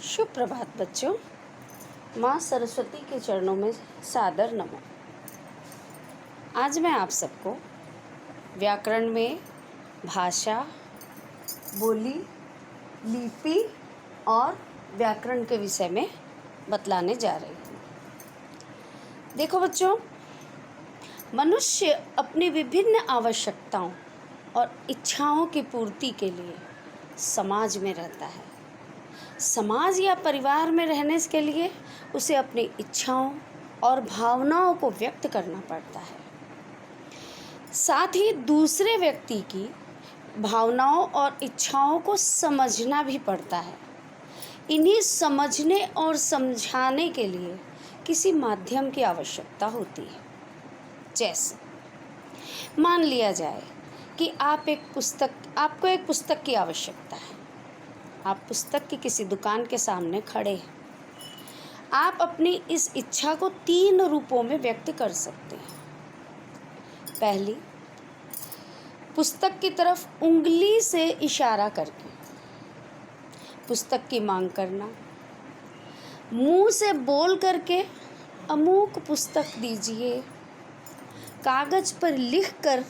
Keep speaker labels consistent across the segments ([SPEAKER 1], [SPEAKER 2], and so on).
[SPEAKER 1] शुभ प्रभात बच्चों। माँ सरस्वती के चरणों में सादर नमन। आज मैं आप सबको व्याकरण में भाषा, बोली, लिपि और व्याकरण के विषय में बतलाने जा रही हूँ। देखो बच्चों, मनुष्य अपनी विभिन्न आवश्यकताओं और इच्छाओं की पूर्ति के लिए समाज में रहता है। समाज या परिवार में रहने के लिए उसे अपनी इच्छाओं और भावनाओं को व्यक्त करना पड़ता है। साथ ही दूसरे व्यक्ति की भावनाओं और इच्छाओं को समझना भी पड़ता है। इन्हीं समझने और समझाने के लिए किसी माध्यम की आवश्यकता होती है। जैसे मान लिया जाए कि आपको एक पुस्तक की आवश्यकता है। आप पुस्तक की किसी दुकान के सामने खड़े हैं। आप अपनी इस इच्छा को 3 रूपों में व्यक्त कर सकते हैं। पहली, पुस्तक की तरफ उंगली से इशारा करके पुस्तक की मांग करना, मुंह से बोल करके अमुक पुस्तक दीजिए, कागज पर लिखकर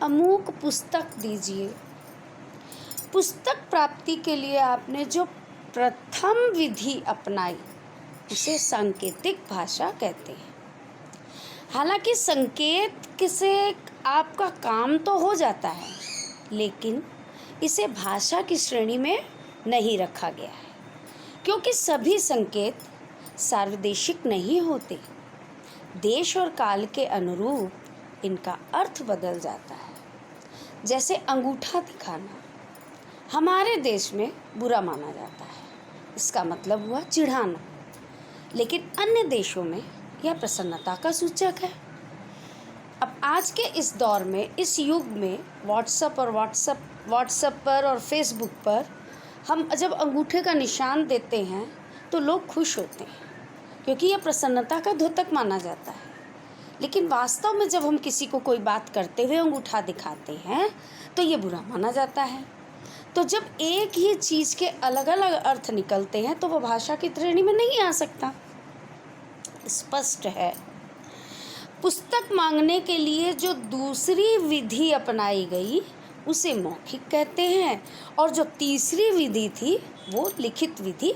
[SPEAKER 1] अमुक पुस्तक दीजिए। पुस्तक प्राप्ति के लिए आपने जो प्रथम विधि अपनाई उसे सांकेतिक भाषा कहते हैं। हालांकि संकेत से आपका काम तो हो जाता है, लेकिन इसे भाषा की श्रेणी में नहीं रखा गया है, क्योंकि सभी संकेत सार्वदेशिक नहीं होते। देश और काल के अनुरूप इनका अर्थ बदल जाता है। जैसे अंगूठा दिखाना हमारे देश में बुरा माना जाता है, इसका मतलब हुआ चिढ़ाना, लेकिन अन्य देशों में यह प्रसन्नता का सूचक है। अब आज के इस दौर में, इस युग में व्हाट्सएप पर और फेसबुक पर हम जब अंगूठे का निशान देते हैं तो लोग खुश होते हैं, क्योंकि यह प्रसन्नता का द्योतक माना जाता है। लेकिन वास्तव में जब हम किसी को कोई बात करते हुए अंगूठा दिखाते हैं तो ये बुरा माना जाता है। तो जब एक ही चीज़ के अलग अलग अर्थ निकलते हैं तो वह भाषा की श्रेणी में नहीं आ सकता। स्पष्ट है, पुस्तक मांगने के लिए जो दूसरी विधि अपनाई गई उसे मौखिक कहते हैं, और जो तीसरी विधि थी वो लिखित विधि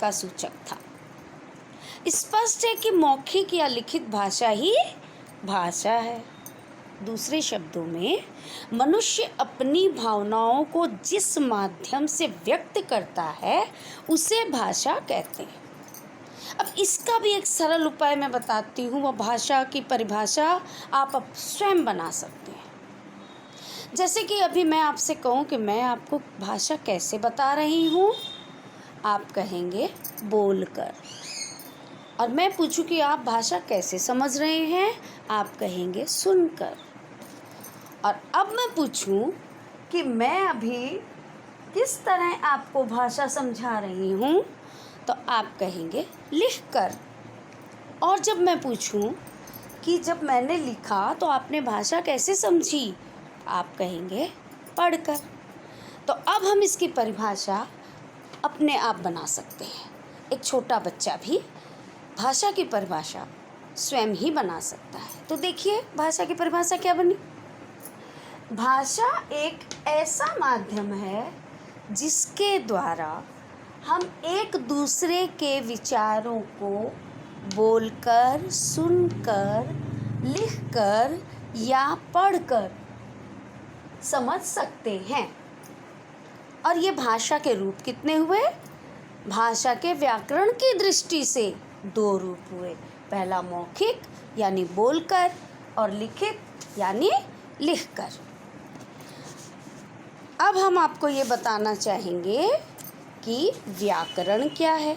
[SPEAKER 1] का सूचक था। स्पष्ट है कि मौखिक या लिखित भाषा ही भाषा है। दूसरे शब्दों में, मनुष्य अपनी भावनाओं को जिस माध्यम से व्यक्त करता है उसे भाषा कहते हैं। अब इसका भी एक सरल उपाय मैं बताती हूँ। वह भाषा की परिभाषा आप स्वयं बना सकते हैं। जैसे कि अभी मैं आपसे कहूँ कि मैं आपको भाषा कैसे बता रही हूँ, आप कहेंगे बोलकर। और मैं पूछूं कि आप भाषा कैसे समझ रहे हैं, आप कहेंगे सुनकर। और अब मैं पूछूं कि मैं अभी किस तरह आपको भाषा समझा रही हूँ, तो आप कहेंगे लिखकर। और जब मैं पूछूं कि जब मैंने लिखा तो आपने भाषा कैसे समझी, आप कहेंगे पढ़कर। तो अब हम इसकी परिभाषा अपने आप बना सकते हैं। एक छोटा बच्चा भी भाषा की परिभाषा स्वयं ही बना सकता है। तो देखिए भाषा की परिभाषा क्या बनी। भाषा एक ऐसा माध्यम है जिसके द्वारा हम एक दूसरे के विचारों को बोलकर, सुनकर, लिखकर या पढ़कर समझ सकते हैं। और ये भाषा के रूप कितने हुए? भाषा के व्याकरण की दृष्टि से 2 रूप हुए। पहला मौखिक यानी बोलकर, और लिखित यानी लिखकर। अब हम आपको ये बताना चाहेंगे कि व्याकरण क्या है।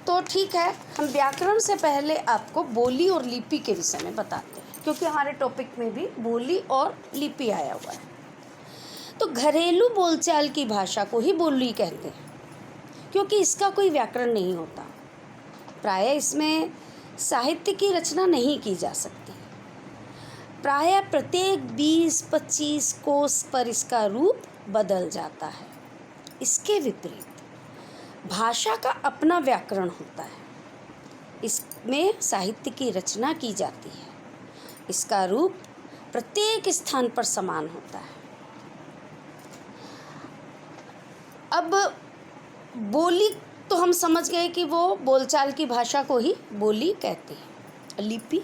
[SPEAKER 1] तो ठीक है, हम व्याकरण से पहले आपको बोली और लिपि के विषय में बताते हैं, क्योंकि हमारे टॉपिक में भी बोली और लिपि आया हुआ है। तो घरेलू बोलचाल की भाषा को ही बोली कहते हैं, क्योंकि इसका कोई व्याकरण नहीं होता। प्रायः इसमें साहित्य की रचना नहीं की जा सकती। प्रायः प्रत्येक 20-25 कोस पर इसका रूप बदल जाता है। इसके विपरीत भाषा का अपना व्याकरण होता है। इसमें साहित्य की रचना की जाती है। इसका रूप प्रत्येक स्थान पर समान होता है। अब बोली तो हम समझ गए कि वो बोलचाल की भाषा को ही बोली कहते हैं। लिपि,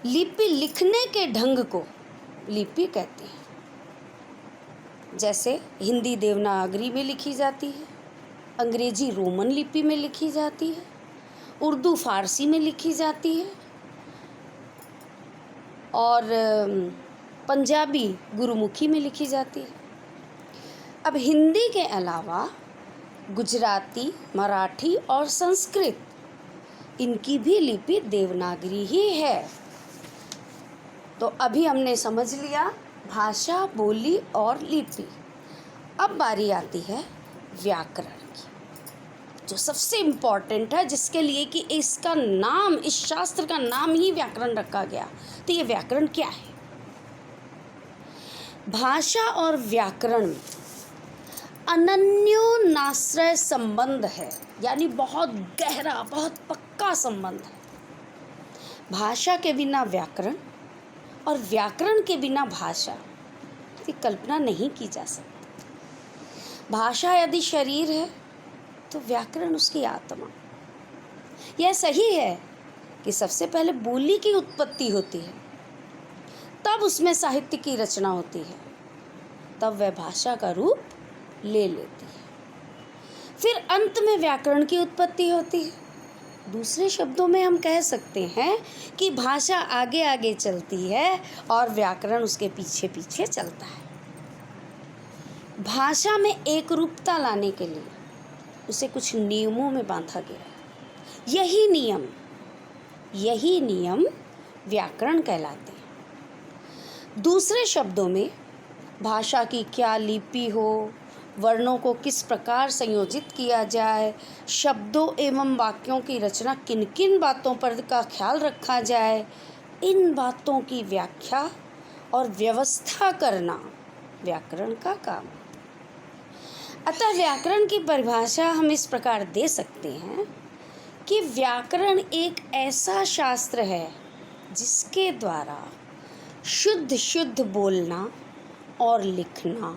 [SPEAKER 1] लिपि लिखने के ढंग को लिपि कहते हैं। जैसे हिंदी देवनागरी में लिखी जाती है, अंग्रेजी रोमन लिपि में लिखी जाती है, उर्दू फारसी में लिखी जाती है और पंजाबी गुरुमुखी में लिखी जाती है। अब हिंदी के अलावा गुजराती, मराठी और संस्कृत, इनकी भी लिपि देवनागरी ही है। तो अभी हमने समझ लिया भाषा, बोली और लिपि। अब बारी आती है व्याकरण की, जो सबसे इम्पॉर्टेंट है, जिसके लिए कि इसका नाम, इस शास्त्र का नाम ही व्याकरण रखा गया। तो ये व्याकरण क्या है? भाषा और व्याकरण में अनन्योनाश्रय संबंध है, यानी बहुत गहरा, बहुत पक्का संबंध है। भाषा के बिना व्याकरण और व्याकरण के बिना भाषा की कल्पना नहीं की जा सकती। भाषा यदि शरीर है तो व्याकरण उसकी आत्मा। यह सही है कि सबसे पहले बोली की उत्पत्ति होती है, तब उसमें साहित्य की रचना होती है, तब वह भाषा का रूप ले लेती है। फिर अंत में व्याकरण की उत्पत्ति होती है। दूसरे शब्दों में हम कह सकते हैं कि भाषा आगे आगे चलती है और व्याकरण उसके पीछे पीछे चलता है। भाषा में एक रूपता लाने के लिए उसे कुछ नियमों में बांधा गया है। यही नियम व्याकरण कहलाते हैं। दूसरे शब्दों में भाषा की क्या लिपि हो, वर्णों को किस प्रकार संयोजित किया जाए, शब्दों एवं वाक्यों की रचना किन किन बातों पर का ख्याल रखा जाए, इन बातों की व्याख्या और व्यवस्था करना व्याकरण का काम है। अतः व्याकरण की परिभाषा हम इस प्रकार दे सकते हैं कि व्याकरण एक ऐसा शास्त्र है जिसके द्वारा शुद्ध शुद्ध बोलना और लिखना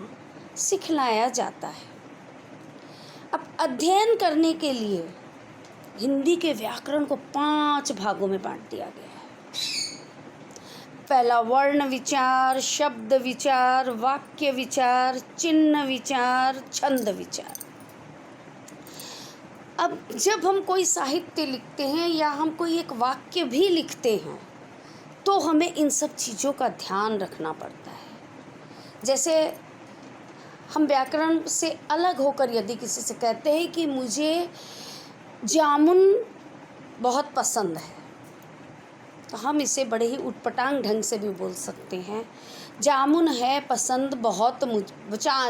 [SPEAKER 1] सिखलाया जाता है। अब अध्ययन करने के लिए हिंदी के व्याकरण को 5 भागों में बांट दिया गया है। पहला वर्ण विचार, शब्द विचार, वाक्य विचार, चिन्ह विचार, छंद विचार। अब जब हम कोई साहित्य लिखते हैं या हम कोई एक वाक्य भी लिखते हैं तो हमें इन सब चीज़ों का ध्यान रखना पड़ता है। जैसे हम व्याकरण से अलग होकर यदि किसी से कहते हैं कि मुझे जामुन बहुत पसंद है, तो हम इसे बड़े ही उटपटांग ढंग से भी बोल सकते हैं। जामुन है पसंद बहुत,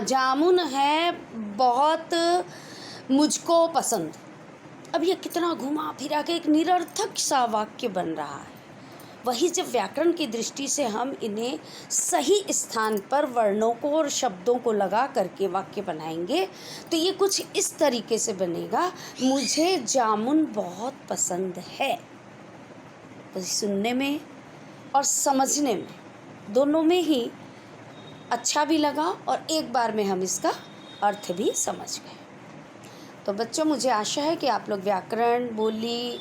[SPEAKER 1] जामुन है बहुत मुझको पसंद। अब ये कितना घुमा फिरा के एक निरर्थक सा वाक्य बन रहा है। वही जब व्याकरण की दृष्टि से हम इन्हें सही स्थान पर वर्णों को और शब्दों को लगा करके वाक्य बनाएंगे तो ये कुछ इस तरीके से बनेगा, मुझे जामुन बहुत पसंद है। तो सुनने में और समझने में दोनों में ही अच्छा भी लगा और एक बार में हम इसका अर्थ भी समझ गए। तो बच्चों, मुझे आशा है कि आप लोग व्याकरण, बोली,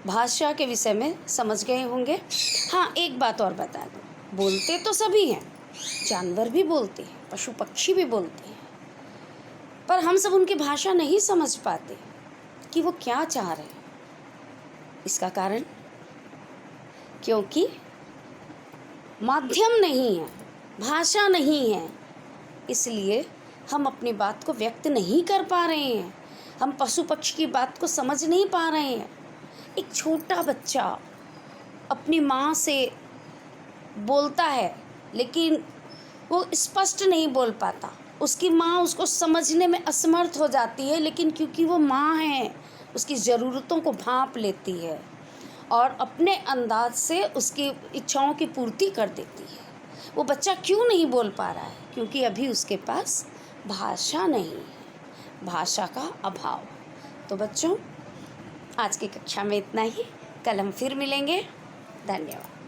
[SPEAKER 1] भाषा के विषय में समझ गए होंगे। हाँ, एक बात और बता दूँ, बोलते तो सभी हैं, जानवर भी बोलते हैं, पशु पक्षी भी बोलते हैं, पर हम सब उनकी भाषा नहीं समझ पाते कि वो क्या चाह रहे हैं। इसका कारण क्योंकि माध्यम नहीं है, भाषा नहीं है, इसलिए हम अपनी बात को व्यक्त नहीं कर पा रहे हैं। हम पशु पक्षी की बात को समझ नहीं पा रहे हैं। एक छोटा बच्चा अपनी माँ से बोलता है लेकिन वो स्पष्ट नहीं बोल पाता। उसकी माँ उसको समझने में असमर्थ हो जाती है, लेकिन क्योंकि वो माँ है उसकी ज़रूरतों को भांप लेती है और अपने अंदाज से उसकी इच्छाओं की पूर्ति कर देती है। वो बच्चा क्यों नहीं बोल पा रहा है? क्योंकि अभी उसके पास भाषा नहीं है। भाषा का अभाव। तो बच्चों, आज की कक्षा में इतना ही। कल हम फिर मिलेंगे। धन्यवाद।